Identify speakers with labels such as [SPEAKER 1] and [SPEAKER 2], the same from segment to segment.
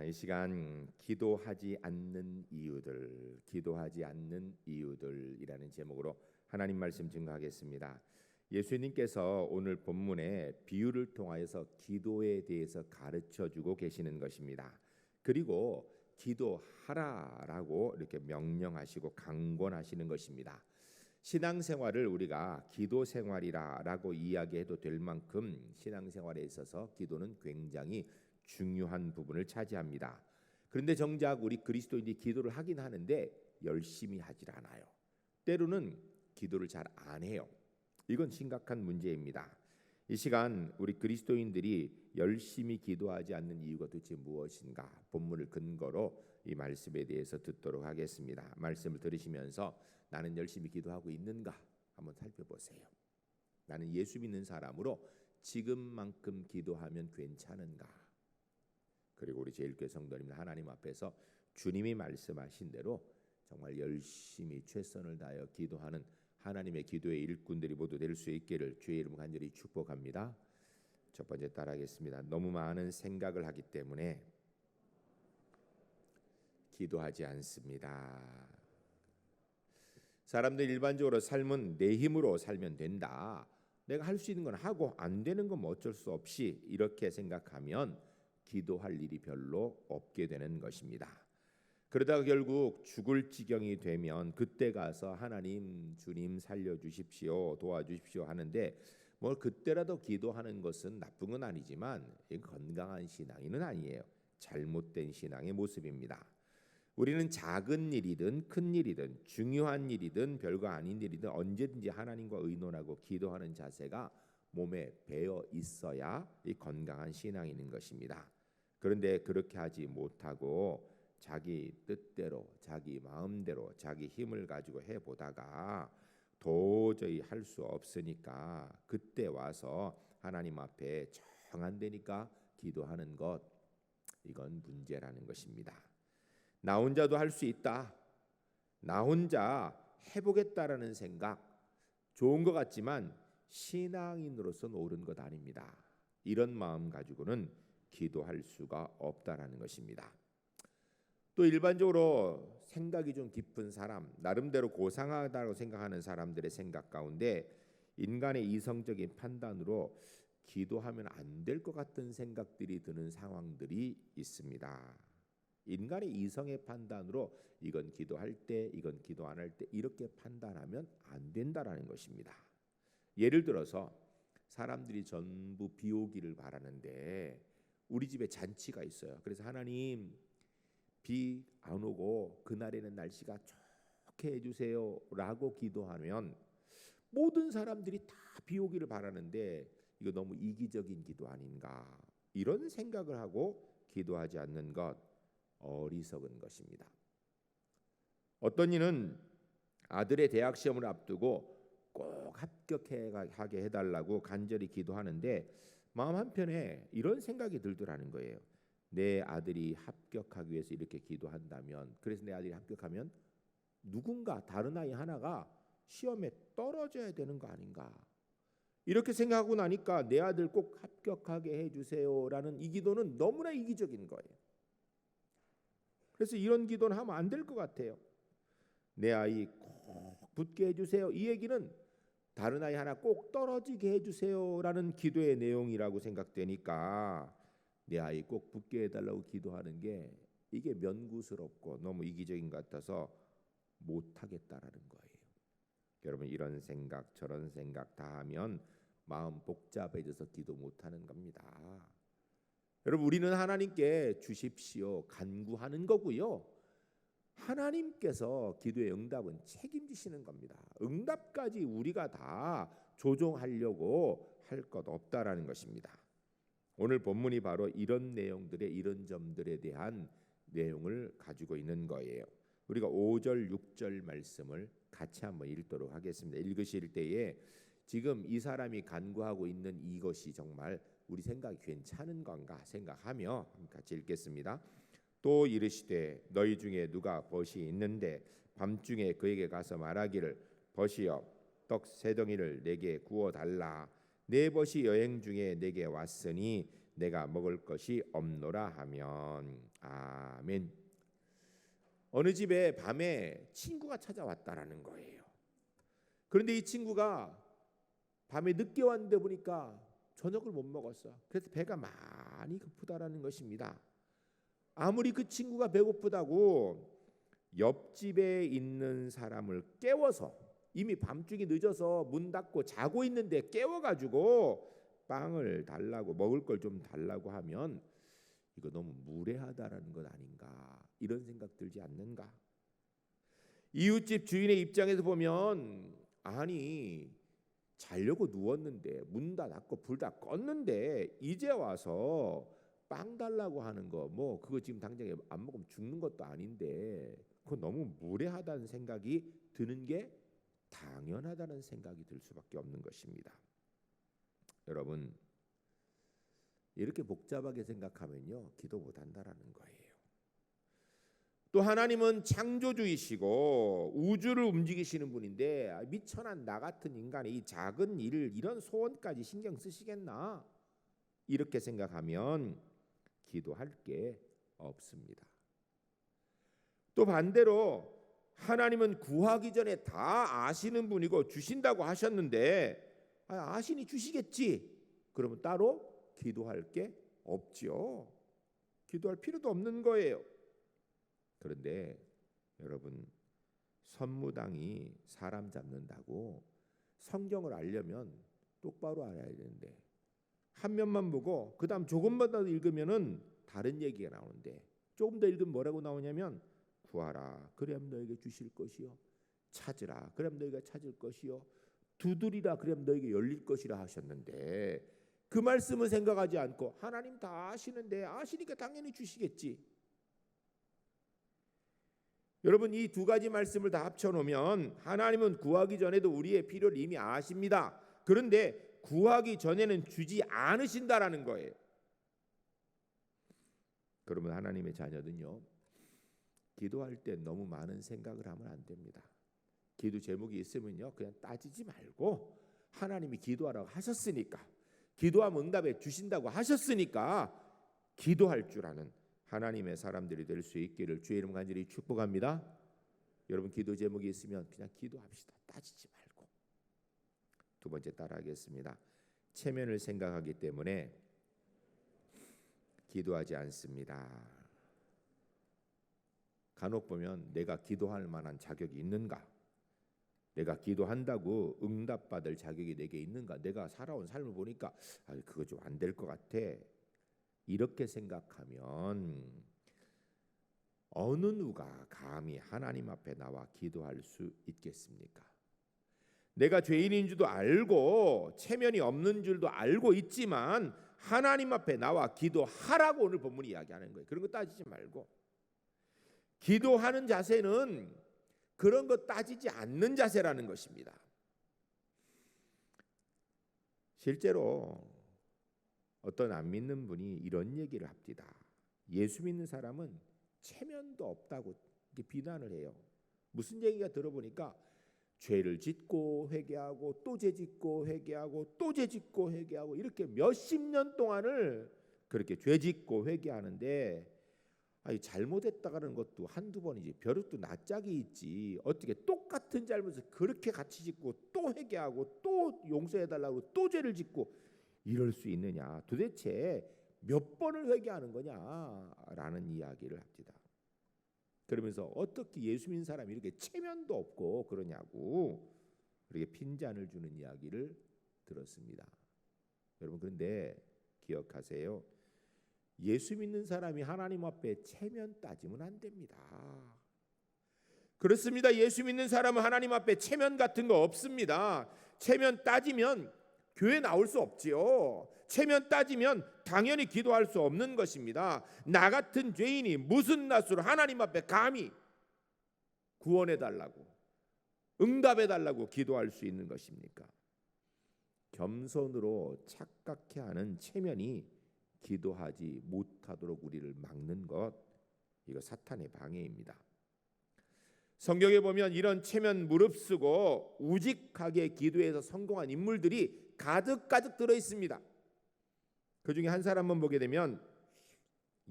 [SPEAKER 1] 이 시간 기도하지 않는 이유들이라는 제목으로 하나님 말씀 증거하겠습니다. 예수님께서 오늘 본문에 비유를 통하여서 기도에 대해서 가르쳐 주고 계시는 것입니다. 그리고 기도하라라고 이렇게 명령하시고 강권하시는 것입니다. 신앙생활을 우리가 기도생활이라고 이야기해도 될 만큼 신앙생활에 있어서 기도는 굉장히 중요한 부분을 차지합니다. 그런데 정작 우리 그리스도인들이 기도를 하긴 하는데 열심히 하질 않아요. 때로는 기도를 잘 안 해요. 이건 심각한 문제입니다. 이 시간 우리 그리스도인들이 열심히 기도하지 않는 이유가 도대체 무엇인가? 본문을 근거로 이 말씀에 대해서 듣도록 하겠습니다. 말씀을 들으시면서 나는 열심히 기도하고 있는가? 한번 살펴보세요. 나는 예수 믿는 사람으로 지금만큼 기도하면 괜찮은가? 그리고 우리 제일교회 성도님들 하나님 앞에서 주님이 말씀하신 대로 정말 열심히 최선을 다하여 기도하는 하나님의 기도의 일꾼들이 모두 될 수 있기를 주의 이름으로 간절히 축복합니다. 첫 번째 따라하겠습니다. 너무 많은 생각을 하기 때문에 기도하지 않습니다. 사람들 일반적으로 삶은 내 힘으로 살면 된다. 내가 할 수 있는 건 하고 안 되는 건 뭐 어쩔 수 없이 이렇게 생각하면 기도할 일이 별로 없게 되는 것입니다. 그러다가 결국 죽을 지경이 되면 그때 가서 하나님 주님 살려주십시오 도와주십시오 하는데 뭐 그때라도 기도하는 것은 나쁜 건 아니지만 건강한 신앙인은 아니에요. 잘못된 신앙의 모습입니다. 우리는 작은 일이든 큰 일이든 중요한 일이든 별거 아닌 일이든 언제든지 하나님과 의논하고 기도하는 자세가 몸에 배어 있어야 이 건강한 신앙인인 것입니다. 그런데 그렇게 하지 못하고 자기 뜻대로 자기 마음대로 자기 힘을 가지고 해보다가 도저히 할 수 없으니까 그때 와서 하나님 앞에 정 안 되니까 기도하는 것, 이건 문제라는 것입니다. 나 혼자도 할 수 있다, 나 혼자 해보겠다라는 생각 좋은 것 같지만 신앙인으로서는 옳은 것 아닙니다. 이런 마음 가지고는 기도할 수가 없다라는 것입니다. 또 일반적으로 생각이 좀 깊은 사람, 나름대로 고상하다고 생각하는 사람들의 생각 가운데 인간의 이성적인 판단으로 기도하면 안 될 것 같은 생각들이 드는 상황들이 있습니다. 인간의 이성의 판단으로 이건 기도할 때, 이건 기도 안 할 때 이렇게 판단하면 안 된다라는 것입니다. 예를 들어서 사람들이 전부 비 오기를 바라는데 우리 집에 잔치가 있어요. 그래서 하나님 비 안 오고 그날에는 날씨가 좋게 해주세요라고 기도하면 모든 사람들이 다 비 오기를 바라는데 이거 너무 이기적인 기도 아닌가? 이런 생각을 하고 기도하지 않는 것 어리석은 것입니다. 어떤 이는 아들의 대학 시험을 앞두고 꼭 합격하게 해달라고 간절히 기도하는데 마음 한편에 이런 생각이 들더라는 거예요. 내 아들이 합격하기 위해서 이렇게 기도한다면, 그래서 내 아들이 합격하면 누군가 다른 아이 하나가 시험에 떨어져야 되는 거 아닌가? 이렇게 생각하고 나니까 내 아들 꼭 합격하게 해주세요라는 이 기도는 너무나 이기적인 거예요. 그래서 이런 기도는 하면 안 될 것 같아요. 내 아이 꼭 붙게 해주세요. 이 얘기는 다른 아이 하나 꼭 떨어지게 해주세요라는 기도의 내용이라고 생각되니까 내 아이 꼭 붙게 해달라고 기도하는 게 이게 면구스럽고 너무 이기적인 것 같아서 못하겠다라는 거예요. 여러분 이런 생각 저런 생각 다 하면 마음 복잡해져서 기도 못하는 겁니다. 여러분 우리는 하나님께 주십시오 간구하는 거고요. 하나님께서 기도의 응답은 책임지시는 겁니다. 응답까지 우리가 다 조종하려고 할 것 없다라는 것입니다. 오늘 본문이 바로 이런 내용들의 이런 점들에 대한 내용을 가지고 있는 거예요. 우리가 5절 6절 말씀을 같이 한번 읽도록 하겠습니다. 읽으실 때에 지금 이 사람이 간구하고 있는 이것이 정말 우리 생각이 괜찮은 건가 생각하며 같이 읽겠습니다. 또 이르시되 너희 중에 누가 벗이 있는데 밤중에 그에게 가서 말하기를 벗이여 떡 세 덩이를 내게 구워 달라. 내 벗이 여행 중에 내게 왔으니 내가 먹을 것이 없노라 하면. 아멘. 어느 집에 밤에 친구가 찾아왔다라는 거예요. 그런데 이 친구가 밤에 늦게 왔는데 보니까 저녁을 못 먹었어. 그래서 배가 많이 고프다라는 것입니다. 아무리 그 친구가 배고프다고 옆집에 있는 사람을 깨워서, 이미 밤중이 늦어서 문 닫고 자고 있는데 깨워가지고 빵을 달라고, 먹을 걸 좀 달라고 하면 이거 너무 무례하다라는 것 아닌가, 이런 생각 들지 않는가? 이웃집 주인의 입장에서 보면, 아니 자려고 누웠는데 문 다 닫고 불 다 껐는데 이제 와서 빵 달라고 하는 거, 뭐 그거 지금 당장에 안 먹으면 죽는 것도 아닌데 그거 너무 무례하다는 생각이 드는 게 당연하다는 생각이 들 수밖에 없는 것입니다. 여러분, 이렇게 복잡하게 생각하면요, 기도 못 한다라는 거예요. 또 하나님은 창조주이시고 우주를 움직이시는 분인데, 미천한 나 같은 인간이 이 작은 일을, 이런 소원까지 신경 쓰시겠나? 이렇게 생각하면 기도할 게 없습니다. 또 반대로 하나님은 구하기 전에 다 아시는 분이고 주신다고 하셨는데, 아시니 주시겠지. 그러면 따로 기도할 게 없죠. 기도할 필요도 없는 거예요. 그런데 여러분, 선무당이 사람 잡는다고 성경을 알려면 똑바로 알아야 되는데, 한 면만 보고 그 다음 조금만 더 읽으면은 다른 얘기가 나오는데, 조금 더 읽으면 뭐라고 나오냐면, 구하라 그래야 너에게 주실 것이요, 찾으라 그래야 너희가 찾을 것이요, 두드리라 그래야 너에게 열릴 것이라 하셨는데, 그 말씀을 생각하지 않고 하나님 다 아시는데, 아시니까 당연히 주시겠지. 여러분, 이 두 가지 말씀을 다 합쳐놓으면 하나님은 구하기 전에도 우리의 필요를 이미 아십니다. 그런데 구하기 전에는 주지 않으신다라는 거예요. 그러면 하나님의 자녀들은요, 기도할 때 너무 많은 생각을 하면 안 됩니다. 기도 제목이 있으면요, 그냥 따지지 말고 하나님이 기도하라고 하셨으니까, 기도하면 응답해 주신다고 하셨으니까 기도할 줄 아는 하나님의 사람들이 될 수 있기를 주의 이름 간절히 축복합니다. 여러분, 기도 제목이 있으면 그냥 기도합시다. 따지지 말고. 두 번째 따라하겠습니다. 체면을 생각하기 때문에 기도하지 않습니다. 간혹 보면 내가 기도할 만한 자격이 있는가? 내가 기도한다고 응답받을 자격이 내게 있는가? 내가 살아온 삶을 보니까 그거 좀 안 될 것 같아. 이렇게 생각하면 어느 누가 감히 하나님 앞에 나와 기도할 수 있겠습니까? 내가 죄인인 줄도 알고 체면이 없는 줄도 알고 있지만 하나님 앞에 나와 기도하라고 오늘 본문이 이야기하는 거예요. 그런 거 따지지 말고. 기도하는 자세는 그런 거 따지지 않는 자세라는 것입니다. 실제로 어떤 안 믿는 분이 이런 얘기를 합니다. 예수 믿는 사람은 체면도 없다고 비난을 해요. 무슨 얘기가 들어보니까 죄를 짓고 회개하고 또 죄 짓고 회개하고 또 죄 짓고 회개하고, 이렇게 몇십 년 동안을 그렇게 죄 짓고 회개하는데, 잘못했다가는 것도 한두 번이지 벼룩도 낯짝이 있지, 어떻게 똑같은 잘못을 그렇게 같이 짓고 또 회개하고 또 용서해달라고 또 죄를 짓고 이럴 수 있느냐, 도대체 몇 번을 회개하는 거냐라는 이야기를 합니다. 그러면서 어떻게 예수 믿는 사람이 이렇게 체면도 없고 그러냐고 그렇게 핀잔을 주는 이야기를 들었습니다. 여러분, 그런데 기억하세요. 예수 믿는 사람이 하나님 앞에 체면 따지면 안 됩니다. 그렇습니다. 예수 믿는 사람은 하나님 앞에 체면 같은 거 없습니다. 체면 따지면 교회 나올 수 없지요. 체면 따지면 당연히 기도할 수 없는 것입니다. 나 같은 죄인이 무슨 낯으로 하나님 앞에 감히 구원해달라고, 응답해달라고 기도할 수 있는 것입니까? 겸손으로 착각해 하는 체면이 기도하지 못하도록 우리를 막는 것, 이거 사탄의 방해입니다. 성경에 보면 이런 체면 무릅쓰고 우직하게 기도해서 성공한 인물들이 가득 들어 있습니다. 그 중에 한 사람만 보게 되면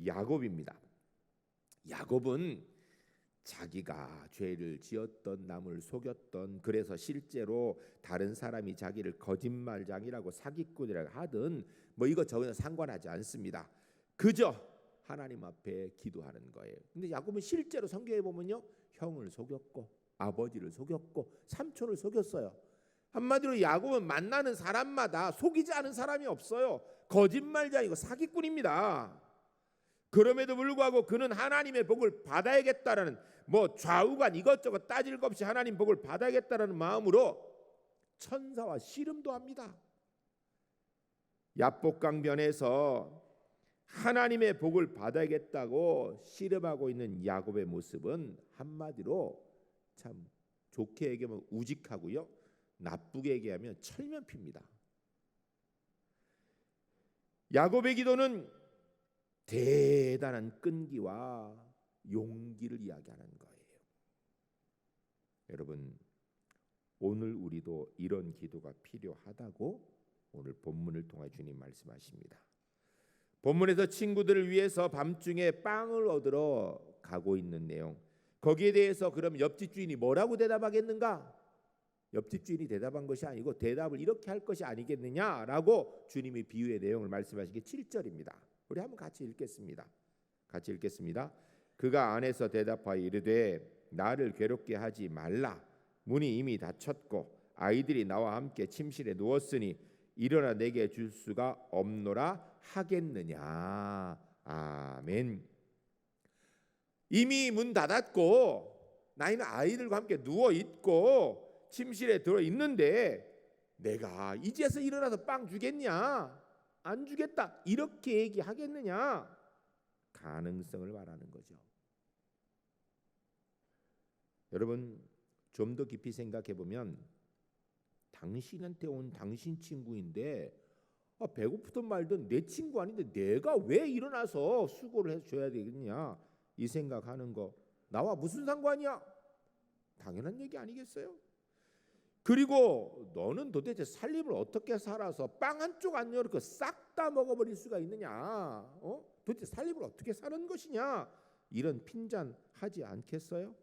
[SPEAKER 1] 야곱입니다. 야곱은 자기가 죄를 지었던, 남을 속였던, 그래서 실제로 다른 사람이 자기를 거짓말장이라고 사기꾼이라고 하든 뭐 이거 전혀 상관하지 않습니다. 그저 하나님 앞에 기도하는 거예요. 근데 야곱은 실제로 성경에 보면요, 형을 속였고 아버지를 속였고 삼촌을 속였어요. 한마디로 야곱은 만나는 사람마다 속이지 않은 사람이 없어요. 거짓말장이고 사기꾼입니다. 그럼에도 불구하고 그는 하나님의 복을 받아야겠다라는, 뭐 좌우간 이것저것 따질 것 없이 하나님 복을 받아야겠다라는 마음으로 천사와 씨름도 합니다. 야복강변에서 하나님의 복을 받아야겠다고 씨름하고 있는 야곱의 모습은 한마디로 참 좋게 얘기하면 우직하고요, 나쁘게 얘기하면 철면피입니다. 야곱의 기도는 대단한 끈기와 용기를 이야기하는 거예요. 여러분, 오늘 우리도 이런 기도가 필요하다고 오늘 본문을 통해 주님 말씀하십니다. 본문에서 친구들을 위해서 밤중에 빵을 얻으러 가고 있는 내용, 거기에 대해서 그럼 옆집 주인이 뭐라고 대답하겠는가? 옆집 주인이 대답한 것이 아니고 대답을 이렇게 할 것이 아니겠느냐라고 주님이 비유의 내용을 말씀하신 게 7절입니다. 우리 한번 같이 읽겠습니다. 같이 읽겠습니다. 그가 안에서 대답하여 이르되 나를 괴롭게 하지 말라. 문이 이미 닫혔고 아이들이 나와 함께 침실에 누웠으니 일어나 내게 줄 수가 없노라 하겠느냐. 아멘. 이미 문 닫았고 나이는 아이들과 함께 누워 있고 침실에 들어 있는데 내가 이제서 일어나서 빵 주겠냐? 안 주겠다 이렇게 얘기하겠느냐? 가능성을 말하는 거죠. 여러분, 좀 더 깊이 생각해 보면 당신한테 온 당신 친구인데 배고프든 말든 내 친구 아닌데 내가 왜 일어나서 수고를 해줘야 되겠냐, 이 생각하는 거 나와 무슨 상관이야? 당연한 얘기 아니겠어요? 그리고 너는 도대체 살림을 어떻게 살아서 빵 한쪽 안 열고 싹 다 먹어버릴 수가 있느냐? 도대체 살림을 어떻게 사는 것이냐? 이런 핀잔하지 않겠어요?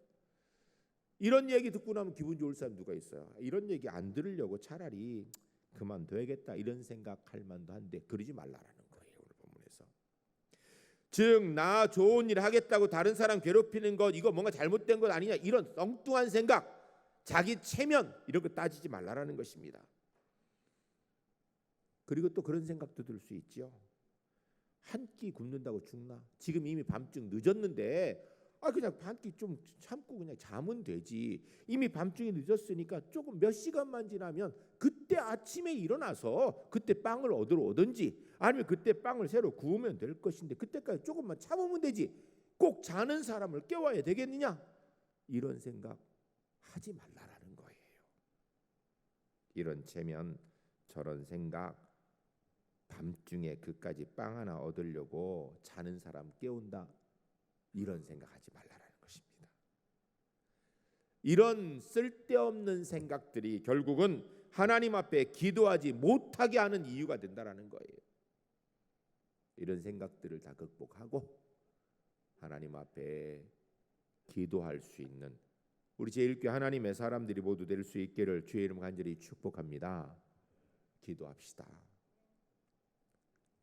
[SPEAKER 1] 이런 얘기 듣고 나면 기분 좋을 사람 누가 있어요? 이런 얘기 안 들으려고 차라리 그만둬야겠다 이런 생각할 만도 한데 그러지 말라라는 거예요. 오늘 본문에서. 즉 나 좋은 일 하겠다고 다른 사람 괴롭히는 것, 이거 뭔가 잘못된 것 아니냐, 이런 엉뚱한 생각, 자기 체면 이런 거 따지지 말라라는 것입니다. 그리고 또 그런 생각도 들 수 있죠. 한 끼 굶는다고 죽나? 지금 이미 밤중 늦었는데 그냥 한 끼 좀 참고 그냥 자면 되지. 이미 밤중이 늦었으니까 조금 몇 시간만 지나면 그때 아침에 일어나서 그때 빵을 얻으러 오든지 아니면 그때 빵을 새로 구우면 될 것인데 그때까지 조금만 참으면 되지. 꼭 자는 사람을 깨워야 되겠느냐? 이런 생각 하지 말라라는 거예요. 이런 체면, 저런 생각, 밤중에 그까지 빵 하나 얻으려고 자는 사람 깨운다, 이런 생각하지 말라라는 것입니다. 이런 쓸데없는 생각들이 결국은 하나님 앞에 기도하지 못하게 하는 이유가 된다라는 거예요. 이런 생각들을 다 극복하고 하나님 앞에 기도할 수 있는 우리 제1교회 하나님의 사람들이 모두 될 수 있기를 주의 이름 간절히 축복합니다. 기도합시다.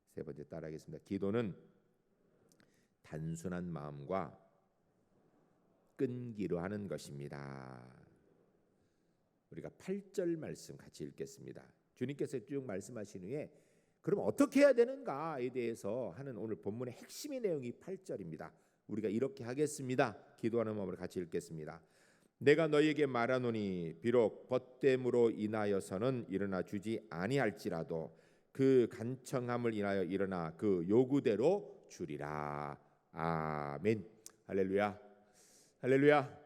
[SPEAKER 1] 세 번째 따라하겠습니다. 기도는 단순한 마음과 끈기로 하는 것입니다. 우리가 8절 말씀 같이 읽겠습니다. 주님께서 쭉 말씀하신 후에 그럼 어떻게 해야 되는가에 대해서 하는 오늘 본문의 핵심의 내용이 8절입니다. 우리가 이렇게 하겠습니다. 기도하는 마음으로 같이 읽겠습니다. 내가 너희에게 말하노니 비록 벗됨으로 인하여서는 일어나 주지 아니할지라도 그 간청함을 인하여 일어나 그 요구대로 주리라. 아멘. 할렐루야. 할렐루야.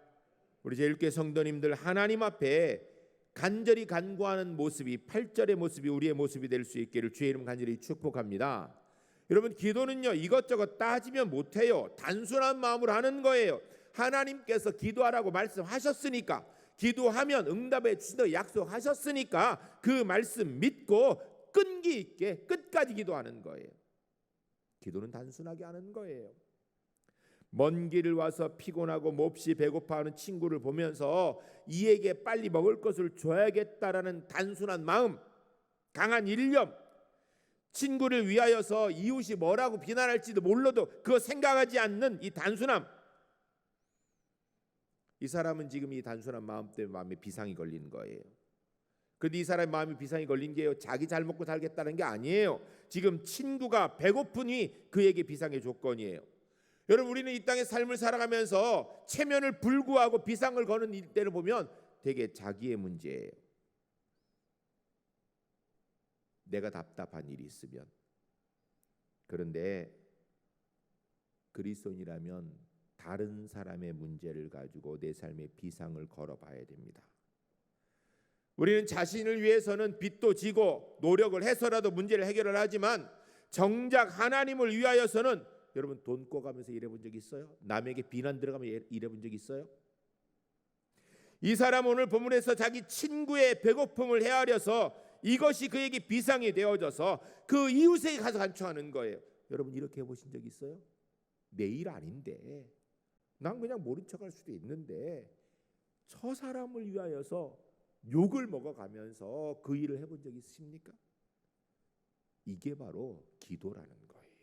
[SPEAKER 1] 우리 제1교회 성도님들, 하나님 앞에 간절히 간구하는 모습이 8절의 모습이 우리의 모습이 될 수 있기를 주의 이름 간절히 축복합니다. 여러분, 기도는요 이것저것 따지면 못해요. 단순한 마음으로 하는 거예요. 하나님께서 기도하라고 말씀하셨으니까, 기도하면 응답해 주신다고 약속하셨으니까 그 말씀 믿고 끈기 있게 끝까지 기도하는 거예요. 기도는 단순하게 하는 거예요. 먼 길을 와서 피곤하고 몹시 배고파하는 친구를 보면서 이에게 빨리 먹을 것을 줘야겠다라는 단순한 마음, 강한 일념, 친구를 위하여서 이웃이 뭐라고 비난할지도 몰라도 그거 생각하지 않는 이 단순함, 이 사람은 지금 이 단순한 마음 때문에 마음에 비상이 걸리는 거예요. 그런데 이 사람의 마음에 비상이 걸린 게요, 자기 잘 먹고 살겠다는 게 아니에요. 지금 친구가 배고프니 그에게 비상의 조건이에요. 여러분, 우리는 이 땅의 삶을 살아가면서 체면을 불구하고 비상을 거는 일들을 보면 되게 자기의 문제예요. 내가 답답한 일이 있으면. 그런데 그리스도인이라면 다른 사람의 문제를 가지고 내 삶의 비상을 걸어봐야 됩니다. 우리는 자신을 위해서는 빚도 지고 노력을 해서라도 문제를 해결을 하지만 정작 하나님을 위하여서는, 여러분 돈 꿔가면서 일해본 적 있어요? 남에게 비난 들어가면 일해본 적 있어요? 이 사람 오늘 본문에서 자기 친구의 배고픔을 헤아려서 이것이 그에게 비상이 되어져서 그 이웃에게 가서 간청하는 거예요. 여러분 이렇게 해보신 적 있어요? 내 일 아닌데, 난 그냥 모른 척할 수도 있는데 저 사람을 위하여서 욕을 먹어가면서 그 일을 해본 적 있으십니까? 이게 바로 기도라는 거예요.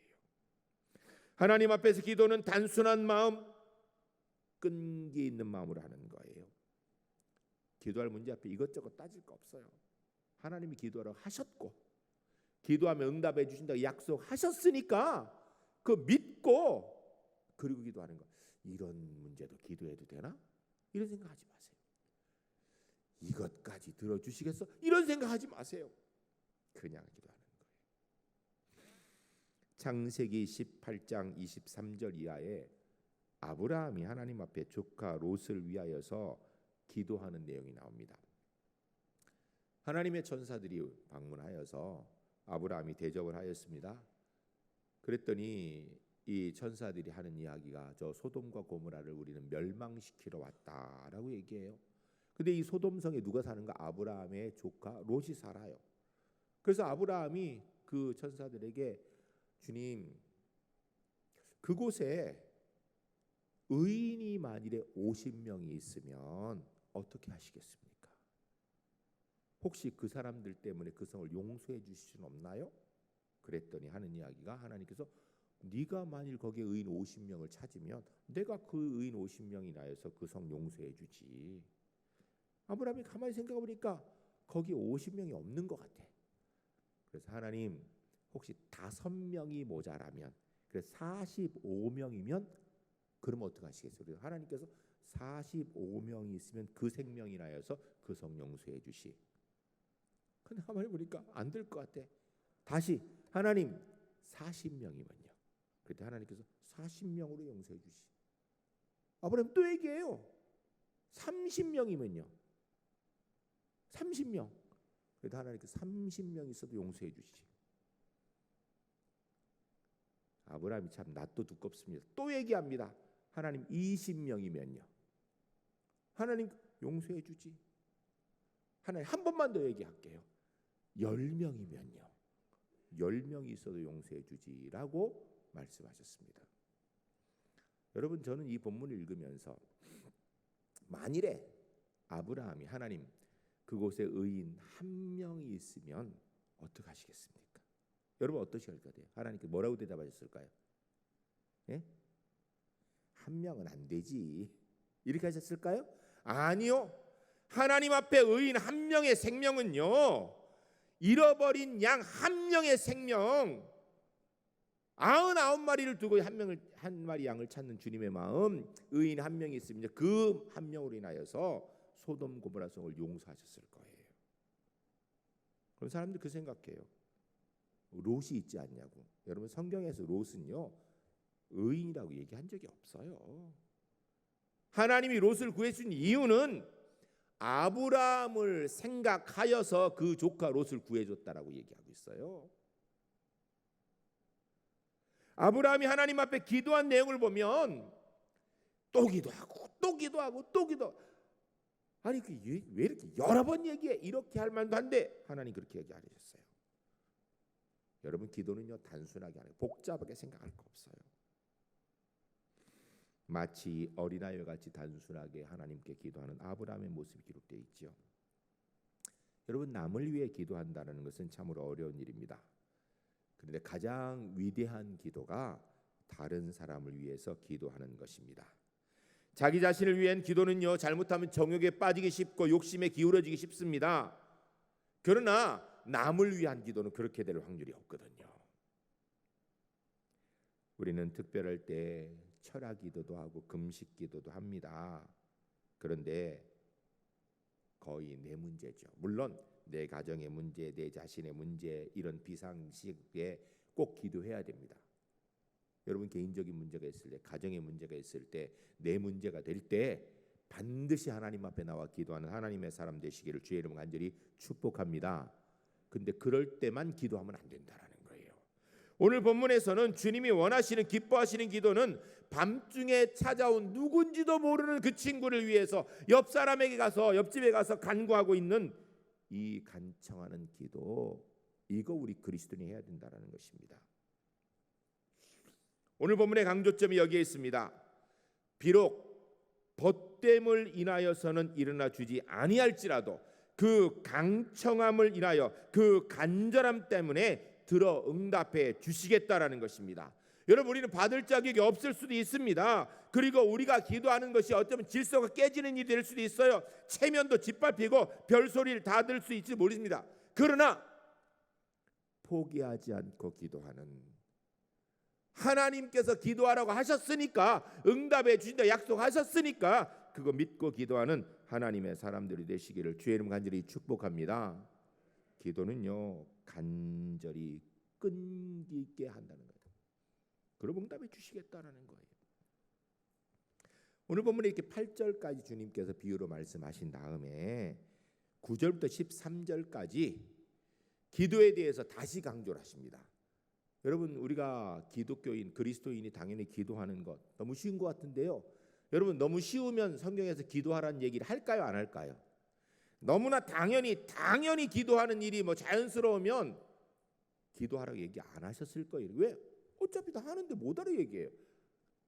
[SPEAKER 1] 하나님 앞에서 기도는 단순한 마음, 끈기 있는 마음으로 하는 거예요. 기도할 문제 앞에 이것저것 따질 거 없어요. 하나님이 기도하라고 하셨고 기도하면 응답해 주신다고 약속하셨으니까 그 믿고 그리고 기도하는 거. 이런 문제도 기도해도 되나? 이런 생각하지 마세요. 이것까지 들어주시겠어? 이런 생각하지 마세요. 그냥 기도하는 거예요. 창세기 18장 23절 이하에 아브라함이 하나님 앞에 조카 롯을 위하여서 기도하는 내용이 나옵니다. 하나님의 천사들이 방문하여서 아브라함이 대접을 하였습니다. 그랬더니 이 천사들이 하는 이야기가 저 소돔과 고모라를 우리는 멸망시키러 왔다라고 얘기해요. 근데 이 소돔성에 누가 사는가? 아브라함의 조카 롯이 살아요. 그래서 아브라함이 그 천사들에게, 주님, 그곳에 의인이 만일에 50명이 있으면 어떻게 하시겠습니까? 혹시 그 사람들 때문에 그 성을 용서해 주실 수는 없나요? 그랬더니 하는 이야기가, 하나님께서 네가 만일 거기에 의인 50명을 찾으면 내가 그 의인 50명이 나여서 그 성 용서해 주지. 아브라함이 가만히 생각해 보니까 거기에 50명이 없는 것 같아. 그래서 하나님, 혹시 5명이 모자라면, 그래서 45명이면 그러면 어떻게 하시겠어요? 그래서 하나님께서 45명이 있으면 그 생명이 나여서 그 성 용서해 주시. 근데 가만히 보니까 안 될 것 같아. 다시, 하나님 40명이면요. 그때 하나님께서 40명으로 용서해 주시. 아브라함 또 얘기해요. 30명이면요. 30명. 그래도 하나님께서 30명 있어도 용서해 주시지. 아브라함이 참 낯도 두껍습니다. 또 얘기합니다. 하나님 20명이면요. 하나님 용서해 주지. 하나님 한 번만 더 얘기할게요. 10명이면요. 10명이 있어도 용서해 주지라고 말씀하셨습니다. 여러분, 저는 이 본문을 읽으면서 만일에 아브라함이 하나님 그곳에 의인 한 명이 있으면 어떻게 하시겠습니까? 여러분 어떠실 것 같아요? 하나님께 뭐라고 대답하셨을까요? 예? 한 명은 안 되지. 이렇게 하셨을까요? 아니요. 하나님 앞에 의인 한 명의 생명은요, 잃어버린 양 한 명의 생명, 99마리를 두고 한 마리 양을 찾는 주님의 마음, 의인 한 명이 있으면 그 한 명으로 인하여서 소돔 고모라 성을 용서하셨을 거예요. 그럼 사람들 그 생각해요. 롯이 있지 않냐고. 여러분, 성경에서 롯은요 의인이라고 얘기한 적이 없어요. 하나님이 롯을 구해준 이유는 아브라함을 생각하여서 그 조카 롯을 구해줬다라고 얘기하고 있어요. 아브라함이 하나님 앞에 기도한 내용을 보면 또 기도하고 또 기도하고 또 기도. 아니 왜 이렇게 여러 번 얘기해? 이렇게 할 만도 한데 하나님 그렇게 얘기 안 하셨어요. 여러분 기도는요 단순하게 하는 복잡하게 생각할 거 없어요. 마치 어린아이와 같이 단순하게 하나님께 기도하는 아브라함의 모습이 기록되어 있죠. 여러분 남을 위해 기도한다는 것은 참으로 어려운 일입니다. 그런데 가장 위대한 기도가 다른 사람을 위해서 기도하는 것입니다. 자기 자신을 위한 기도는요 잘못하면 정욕에 빠지기 쉽고 욕심에 기울어지기 쉽습니다. 그러나 남을 위한 기도는 그렇게 될 확률이 없거든요. 우리는 특별할 때 철학 기도도 하고 금식 기도도 합니다. 그런데 거의 내 문제죠. 물론 내 가정의 문제, 내 자신의 문제 이런 비상식에 꼭 기도해야 됩니다. 여러분 개인적인 문제가 있을 때, 가정의 문제가 있을 때, 내 문제가 될 때 반드시 하나님 앞에 나와 기도하는 하나님의 사람 되시기를 주의 이름으로 간절히 축복합니다. 근데 그럴 때만 기도하면 안 된다라는 거예요. 오늘 본문에서는 주님이 원하시는 기뻐하시는 기도는 밤중에 찾아온 누군지도 모르는 그 친구를 위해서 옆 사람에게 가서 옆집에 가서 간구하고 있는 이 간청하는 기도, 이거 우리 그리스도인이 해야 된다라는 것입니다. 오늘 본문의 강조점이 여기에 있습니다. 비록 벗됨을 인하여서는 일어나 주지 아니할지라도 그 강청함을 인하여 그 간절함 때문에 들어 응답해 주시겠다라는 것입니다. 여러분 우리는 받을 자격이 없을 수도 있습니다. 그리고 우리가 기도하는 것이 어쩌면 질서가 깨지는 일이 될 수도 있어요. 체면도 짓밟히고 별소리를 다 들 수 있을지 모릅니다. 그러나 포기하지 않고 기도하는, 하나님께서 기도하라고 하셨으니까 응답해 주신다 약속하셨으니까 그거 믿고 기도하는 하나님의 사람들이 되시기를 주의 이름 간절히 축복합니다. 기도는요 간절히 끈기 있게 한다는 거예요. 그럼 응답해 주시겠다라는 거예요. 오늘 본문에 이렇게 8절까지 주님께서 비유로 말씀하신 다음에 9절부터 13절까지 기도에 대해서 다시 강조를 하십니다. 여러분 우리가 기독교인 그리스도인이 당연히 기도하는 것 너무 쉬운 것 같은데요. 여러분 너무 쉬우면 성경에서 기도하라는 얘기를 할까요 안 할까요? 너무나 당연히 기도하는 일이 뭐 자연스러우면 기도하라고 얘기 안 하셨을 거예요. 왜? 어차피 다 하는데 못 알아 얘기해요.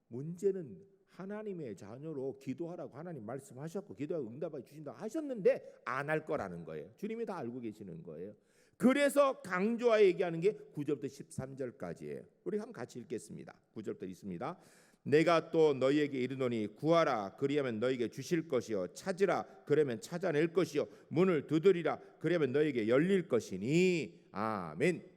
[SPEAKER 1] 문제는 하나님의 자녀로 기도하라고 하나님 말씀하셨고 기도하고 응답해 주신다고 하셨는데 안 할 거라는 거예요. 주님이 다 알고 계시는 거예요. 그래서 강조하 얘기하는 게 9절부터 13절까지예요. 우리 한번 같이 읽겠습니다. 9절부터 있습니다. 내가 또 너희에게 이르노니 구하라 그리하면 너희에게 주실 것이요 찾으라 그러면 찾아낼 것이요 문을 두드리라 그러면 너희에게 열릴 것이니 아멘.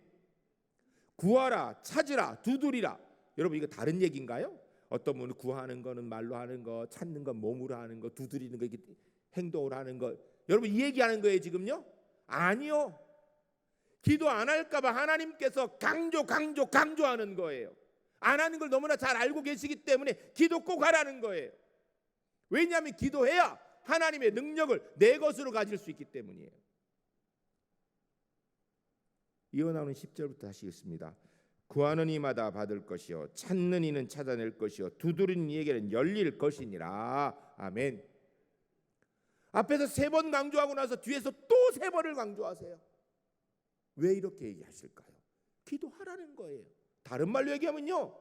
[SPEAKER 1] 구하라 찾으라 두드리라. 여러분 이거 다른 얘기인가요? 어떤 분은 구하는 거는 말로 하는 거, 찾는 건 몸으로 하는 거, 두드리는 거 이게 행동으로 하는 거. 여러분 이 얘기하는 거예요 지금요? 아니요. 기도 안 할까 봐 하나님께서 강조하는 거예요. 안 하는 걸 너무나 잘 알고 계시기 때문에 기도 꼭 하라는 거예요. 왜냐하면 기도해야 하나님의 능력을 내 것으로 가질 수 있기 때문이에요. 이어 나오는 10절부터 다시 읽습니다. 구하는 이마다 받을 것이요 찾는 이는 찾아낼 것이요 두드리는 이에게는 열릴 것이니라. 아멘. 앞에서 3번 강조하고 나서 뒤에서 또 3번을 강조하세요. 왜 이렇게 얘기하실까요? 기도하라는 거예요. 다른 말로 얘기하면요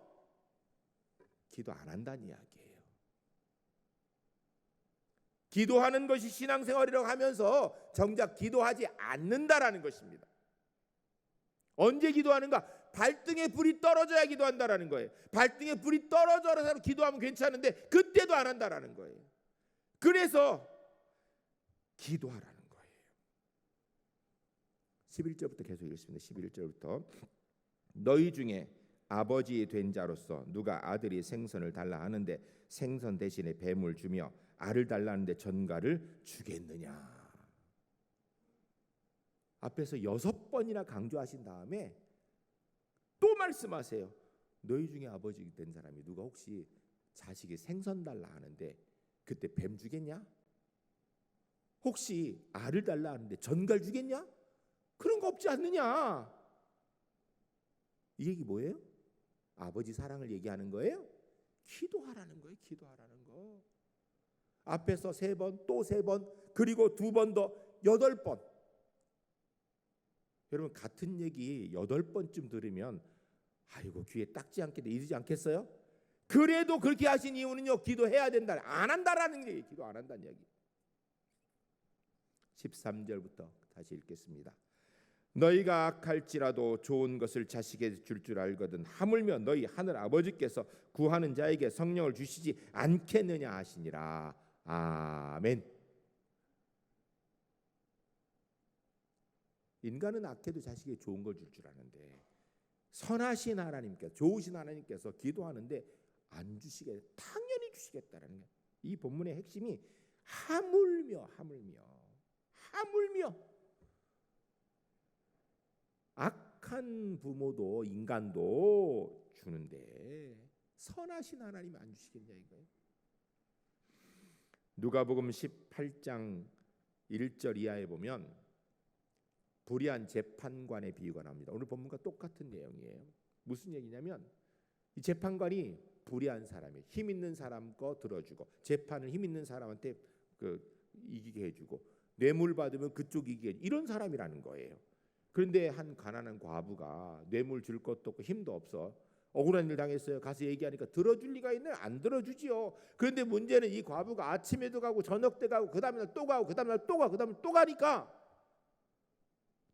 [SPEAKER 1] 기도 안 한다는 이야기예요. 기도하는 것이 신앙생활이라고 하면서 정작 기도하지 않는다라는 것입니다. 언제 기도하는가? 발등에 불이 떨어져야 기도한다라는 거예요. 발등에 불이 떨어져서 기도하면 괜찮은데 그때도 안 한다라는 거예요. 그래서 기도하라는 거예요. 11절부터 계속 읽습니다. 11절부터 너희 중에 아버지 된 자로서 누가 아들이 생선을 달라 하는데 생선 대신에 뱀을 주며 알을 달라 하는데 전갈을 주겠느냐. 앞에서 6번이나 강조하신 다음에 또 말씀하세요. 너희 중에 아버지 된 사람이 누가 혹시 자식이 생선 달라 하는데 그때 뱀 주겠냐? 혹시 알을 달라 하는데 전갈 주겠냐? 그런 거 없지 않느냐? 이 얘기 뭐예요? 아버지 사랑을 얘기하는 거예요? 기도하라는 거예요. 기도하라는 거. 앞에서 3번 또 3번 그리고 2번 더 8번. 여러분 같은 얘기 8번쯤 들으면 아이고 귀에 딱지 않겠네 이러지 않겠어요? 그래도 그렇게 하신 이유는요, 기도해야 된다, 안 한다라는 얘기. 기도 안 한다는 얘기. 13절부터 다시 읽겠습니다. 너희가 악할지라도 좋은 것을 자식에게 줄 알거든 하물며 너희 하늘 아버지께서 구하는 자에게 성령을 주시지 않겠느냐 하시니라. 아멘. 인간은 악해도 자식에게 좋은 걸 줄 아는데 선하신 하나님께서, 좋으신 하나님께서 기도하는데 안 주시게, 당연히 주시겠다라는 거예요. 이 본문의 핵심이 하물며 악한 부모도 인간도 주는데 선하신 하나님이 안 주시겠냐 이거예요. 누가복음 18장 1절 이하에 보면 불의한 재판관의 비유가 나옵니다. 오늘 본문과 똑같은 내용이에요. 무슨 얘기냐면 이 재판관이 불의한 사람이에요. 힘 있는 사람 거 들어주고 재판을 힘 있는 사람한테 이기게 해주고 뇌물 받으면 그쪽 이기게 해주고 이런 사람이라는 거예요. 그런데 한 가난한 과부가 뇌물 줄 것도 없고 힘도 없어. 억울한 일 당했어요. 가서 얘기하니까 들어줄 리가 있나요? 안 들어주지요. 그런데 문제는 이 과부가 아침에도 가고 저녁 때 가고 그 다음날 또 가고 그 다음날 또 가고 그 다음날 또 가니까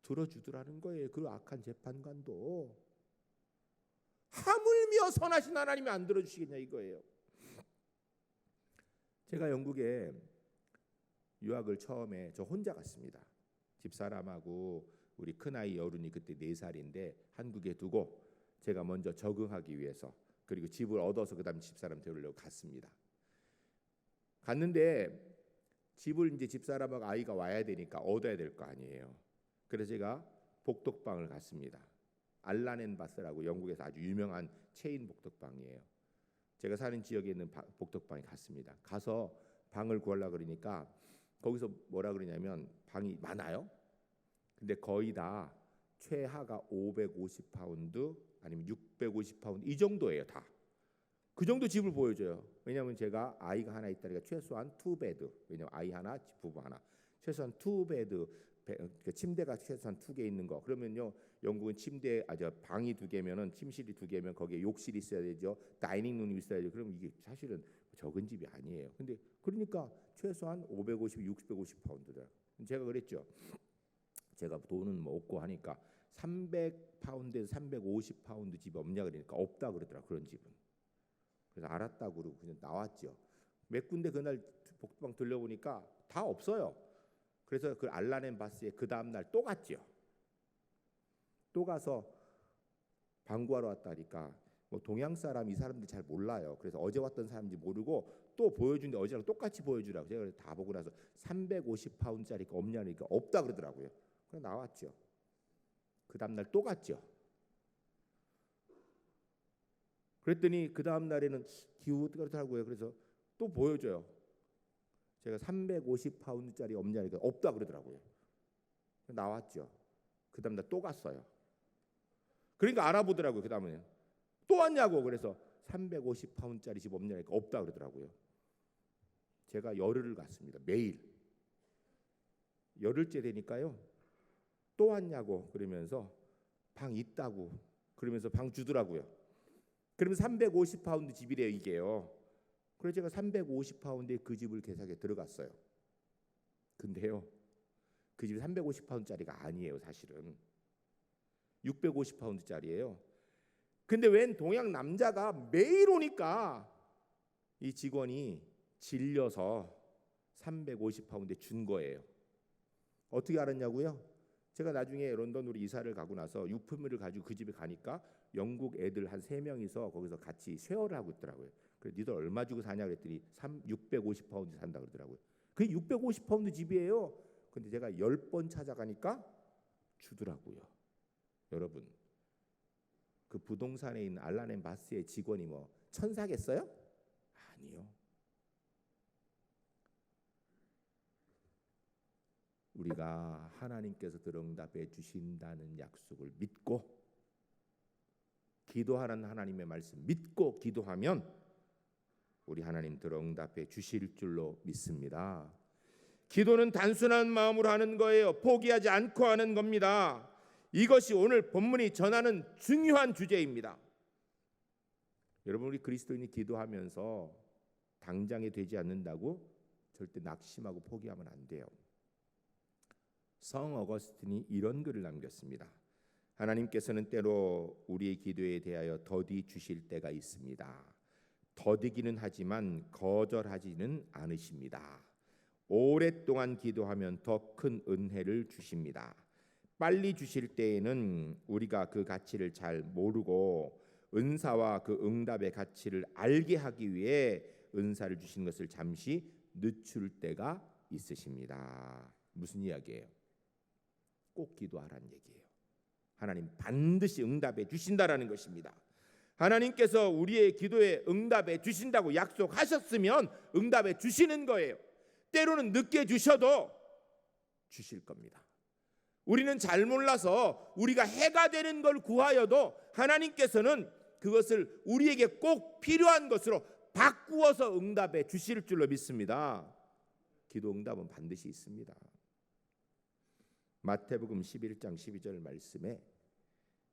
[SPEAKER 1] 들어주더라는 거예요. 그 악한 재판관도. 하물며 선하신 하나님이 안 들어주시겠냐 이거예요. 제가 영국에 유학을 처음에 저 혼자 갔습니다. 집사람하고 우리 큰아이 여룬이 그때 4살인데 한국에 두고 제가 먼저 적응하기 위해서, 그리고 집을 얻어서 그다음 집사람 데우려고 갔습니다. 갔는데 집을 이제 집사람하고 아이가 와야 되니까 얻어야 될 거 아니에요. 그래서 제가 복덕방을 갔습니다. 알란앤바스라고 영국에서 아주 유명한 체인 복덕방이에요. 제가 사는 지역에 있는 복덕방에 갔습니다. 가서 방을 구하려고 그러니까 거기서 뭐라 그러냐면 방이 많아요. 근데 거의 다 최하가 550파운드 아니면 650파운드 이 정도예요. 다. 그 정도 집을 보여줘요. 왜냐하면 제가 아이가 하나 있다니까 최소한 2베드. 왜냐면 아이 하나, 부부 하나. 최소한 2베드. 침대가 최소한 2개 있는 거. 그러면요, 영국은 침대 방이 2개면은 침실이 2개면 거기에 욕실이 있어야 되죠. 다이닝룸이 있어야죠. 그럼 이게 사실은 적은 집이 아니에요. 근데 그러니까 최소한 550, 650파운드다. 제가 그랬죠. 제가 돈은 뭐 없고 하니까 300파운드에서 350파운드 집이 없냐 그러니까 없다 그러더라. 그런 집은. 그래서 알았다고 그러고 그냥 나왔죠. 몇 군데 그날 복도방 들려보니까 다 없어요. 그래서 그 알란앤바스에 그 다음 날 또 갔죠. 또 가서 방구하러 왔다니까 뭐 동양 사람 이 사람들이 잘 몰라요. 그래서 어제 왔던 사람인지 모르고 또 보여주는데 어제랑 똑같이 보여주라고. 제가 그래서 다 보고 나서 350파운드짜리가 없냐니까 없다 그러더라고요. 그래서 나왔죠. 그 다음 날 또 갔죠. 그랬더니 그 다음 날에는 기후가 그렇더라고요. 그래서 또 보여줘요. 제가 350파운드짜리 없냐니까 없다 그러더라고요. 나왔죠. 그 다음 날 또 갔어요. 그러니까 알아보더라고요. 그 다음에 또 왔냐고. 그래서 350파운드짜리 집 없냐니까 없다 그러더라고요. 제가 열흘을 갔습니다. 매일. 열흘째 되니까요. 또 왔냐고 그러면서 방 있다고 그러면서 방 주더라고요. 그러면 350파운드 집이래요 이게요. 그래서 제가 350파운드의 그 집을 계산해 들어갔어요. 근데요, 그 집이 350파운드짜리가 아니에요. 사실은 650파운드짜리예요. 근데 웬 동양 남자가 매일 오니까 이 직원이 질려서 350파운드에 준 거예요. 어떻게 알았냐고요? 제가 나중에 런던으로 이사를 가고 나서 유품을 가지고 그 집에 가니까 영국 애들 한 3명이서 거기서 같이 쉐어를 하고 있더라고요. 그래서 니들 얼마 주고 사냐 그랬더니 650파운드 산다 그러더라고요. 그게 650파운드 집이에요. 근데 제가 10번 찾아가니까 주더라고요. 여러분, 그 부동산에 있는 알란앤바스의 직원이 뭐 천사겠어요? 아니요. 우리가 하나님께서 들응답해 주신다는 약속을 믿고 기도하는 하나님의 말씀 믿고 기도하면 우리 하나님 들응답해 주실 줄로 믿습니다. 기도는 단순한 마음으로 하는 거예요. 포기하지 않고 하는 겁니다. 이것이 오늘 본문이 전하는 중요한 주제입니다. 여러분, 우리 그리스도인이 기도하면서 당장에 되지 않는다고 절대 낙심하고 포기하면 안 돼요. 성 어거스틴이 이런 글을 남겼습니다. 하나님께서는 때로 우리의 기도에 대하여 더디 주실 때가 있습니다. 더디기는 하지만 거절하지는 않으십니다. 오랫동안 기도하면 더 큰 은혜를 주십니다. 빨리 주실 때에는 우리가 그 가치를 잘 모르고 은사와 그 응답의 가치를 알게 하기 위해 은사를 주시는 것을 잠시 늦출 때가 있으십니다. 무슨 이야기예요? 꼭 기도하라는 얘기예요. 하나님 반드시 응답해 주신다라는 것입니다. 하나님께서 우리의 기도에 응답해 주신다고 약속하셨으면 응답해 주시는 거예요. 때로는 늦게 주셔도 주실 겁니다. 우리는 잘 몰라서 우리가 해가 되는 걸 구하여도 하나님께서는 그것을 우리에게 꼭 필요한 것으로 바꾸어서 응답해 주실 줄로 믿습니다. 기도 응답은 반드시 있습니다. 마태복음 11장 12절 말씀에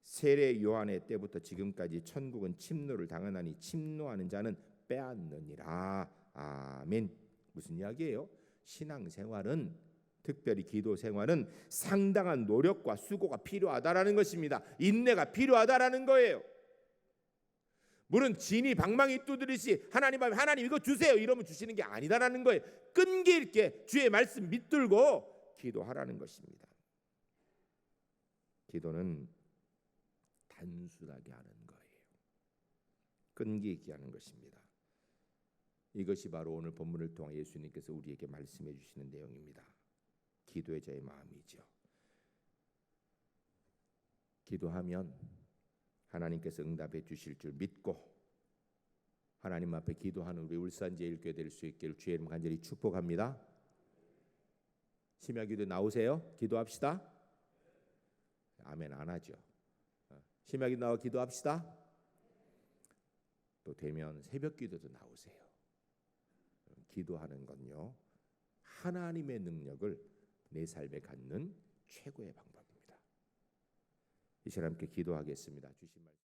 [SPEAKER 1] 세례 요한의 때부터 지금까지 천국은 침노를 당하나니 침노하는 자는 빼앗느니라. 아멘. 무슨 이야기예요? 신앙생활은, 특별히 기도 생활은 상당한 노력과 수고가 필요하다라는 것입니다. 인내가 필요하다라는 거예요. 물론 진이 방망이 두드리시 하나님 이거 주세요 이러면 주시는 게 아니다라는 거예요. 끈기 있게 주의 말씀 믿들고 기도하라는 것입니다. 기도는 단순하게 하는 거예요. 끈기 있게 하는 것입니다. 이것이 바로 오늘 본문을 통해 예수님께서 우리에게 말씀해 주시는 내용입니다. 기도의 자의 마음이죠. 기도하면 하나님께서 응답해 주실 줄 믿고 하나님 앞에 기도하는 우리 울산제일교회 될 수 있기를 주의 이름 간절히 축복합니다. 심야기도 나오세요. 기도합시다. 아멘 안 하죠. 심야기도 나와 기도합시다. 또 되면 새벽기도도 나오세요. 기도하는 건요, 하나님의 능력을 내 삶에 갖는 최고의 방법입니다. 이 시간 함께 기도하겠습니다. 주신 말씀